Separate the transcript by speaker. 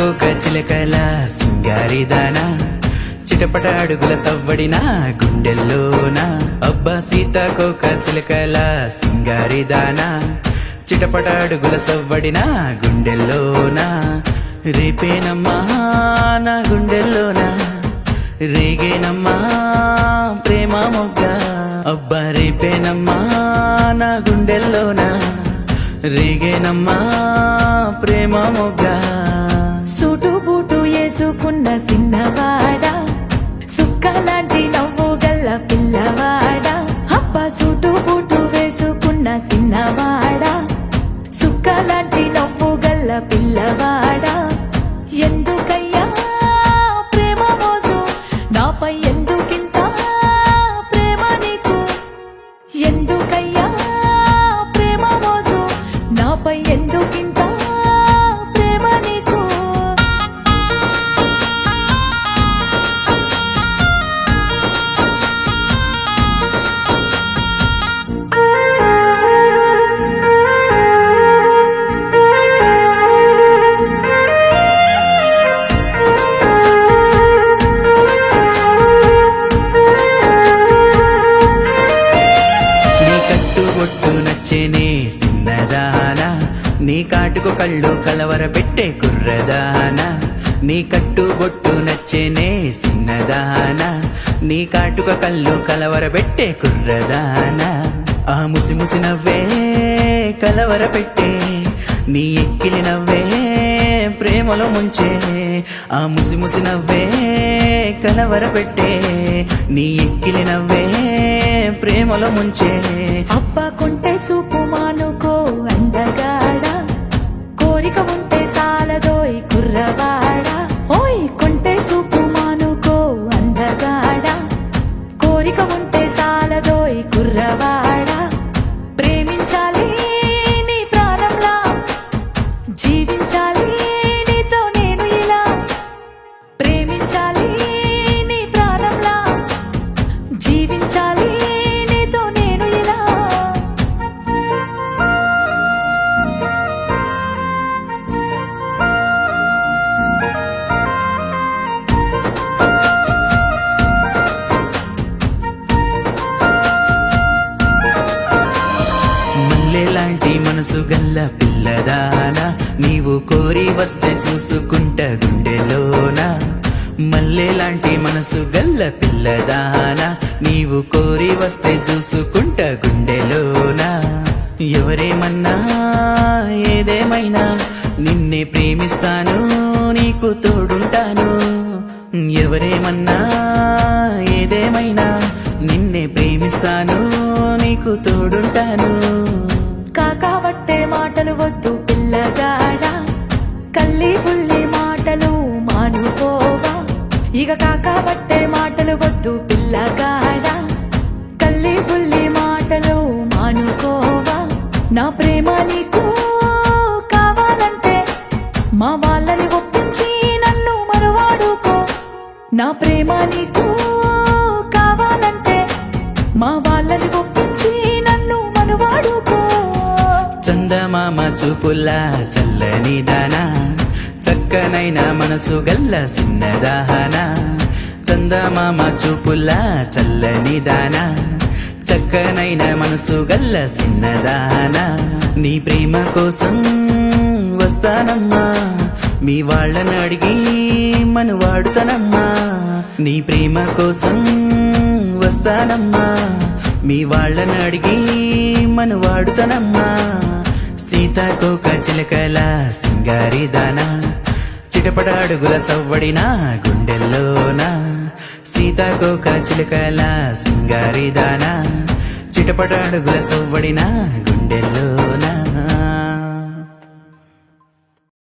Speaker 1: సీతాకోక చిలకల సింగారిదానా చిటపట అడుగుల సవ్వడిన గుండెల్లోన అబ్బా సీతాకోక చిలకల సింగారిదానా చిటపట అడుగుల సవ్వడిన గుండెల్లోన రేపేనమ్మా నా గుండెల్లోన రేగేనమ్మా ప్రేమ మొగ్గ అబ్బా రేపేనమ్మా నా గుండెల్లోన రేగేనమ్మా ప్రేమ మొగ్గ
Speaker 2: సూటు బూటు వేసుకున్న చిన్నవాడ సుక్కలాంటి నవ్వు గల్ల పిల్లవాడ అబ్బా సూటు బూటు వేసుకున్న చిన్నవాడ సుక్కలాంటి నవ్వు గల్ల పిల్లవాడ ఎందుకయ్యా ప్రేమ మోజు నాపై ఎందుకింత ప్రేమ నీకు ఎందుకయ్యా ప్రేమ మోజు నాపై ఎందుకింత ప్రేమ నీకు
Speaker 1: నచ్చేనే సిన్నదానా నీ కాటుకు కళ్ళు కలవర పెట్టే కుర్రదానా నీ కట్టు బొట్టు నచ్చేనే సిన్నదానా నీ కాటుక కళ్ళు కలవర పెట్టే కుర్రదానా ఆ ముసి ముసి నవ్వే కలవర పెట్టే నీ ఎక్కిలి నవ్వే ప్రేమలో ముంచే ఆ ముసి ముసి నవ్వే కలవర పెట్టే నీ ఎక్కిలి నవ్వే ప్రేమలో ముంచే
Speaker 2: అబ్బా కొంటే సూపు మానుకో అందగాడ కోరిక ఉంటే సాలదోయ్ కుర్రవాడ ఓయ్ కొంటే సూపు మానుకో అందగాడ కోరిక ఉంటే సాలదోయ్ కుర్రవాడ ప్రేమించాలి నీ ప్రాణంలా జీవించాలి నీతో నేను ఇలా ప్రేమించాలి నీ ప్రాణంలా జీవించాలి నీతో నేను ఇలా
Speaker 1: మల్లెలాంటి మనసు గల్ల పిల్లదానా నీవు కోరి వస్తే చూసుకుంట గుండెలోనా మల్లెలాంటి మనసు గల్ల పిల్లదానా నీవు కోరి వస్తే చూసుకుంట గుండెలోనా ఎవరేమన్నా ఏదేమైనా నిన్నే ప్రేమిస్తాను నీకు తోడుంటాను ఎవరేమన్నా ఏదేమైనా నిన్నే ప్రేమిస్తాను నీకు తోడుంటాను
Speaker 2: కాకావట్టే మాటలు వద్దు పిల్లగాడ కల్లి బుల్లి మాటలు మానుకోవా ఇక కాకావట్టే మాటలు వద్దు పిల్లగాడ కల్లి బుల్లి మాటలు మానుకోవా నా ప్రేమ నీకు కావాలంటే మా వాళ్ళని ఒప్పించి నన్ను మరువాడుకో నా ప్రేమ నీకు కావాలంటే మా వాళ్ళని ఒప్పించి నన్ను మనువాడుకో
Speaker 1: చందమామ చూపుల్లా చల్లని దానా చక్కనైన మనసు గల్ల సిన్నదానా చందమామ చూపుల్లా చల్లని దానా చక్కనైన మనసు గల్ల సిన్నదానా నీ ప్రేమ కోసం వస్తానమ్మా మీ వాళ్ళని అడిగి మనువాడుతానమ్మా నీ ప్రేమ కోసం వస్తానమ్మా మీ వాళ్ళని అడిగి మనువాడుతానమ్మా సీతాకోక చిలకల సింగారిదానా చిటపట అడుగుల సవ్వడిన గుండెల్లోన సీతాకోక చిలకల సింగారిదానా చిటపట అడుగుల సవ్వడిన గుండెల్లోన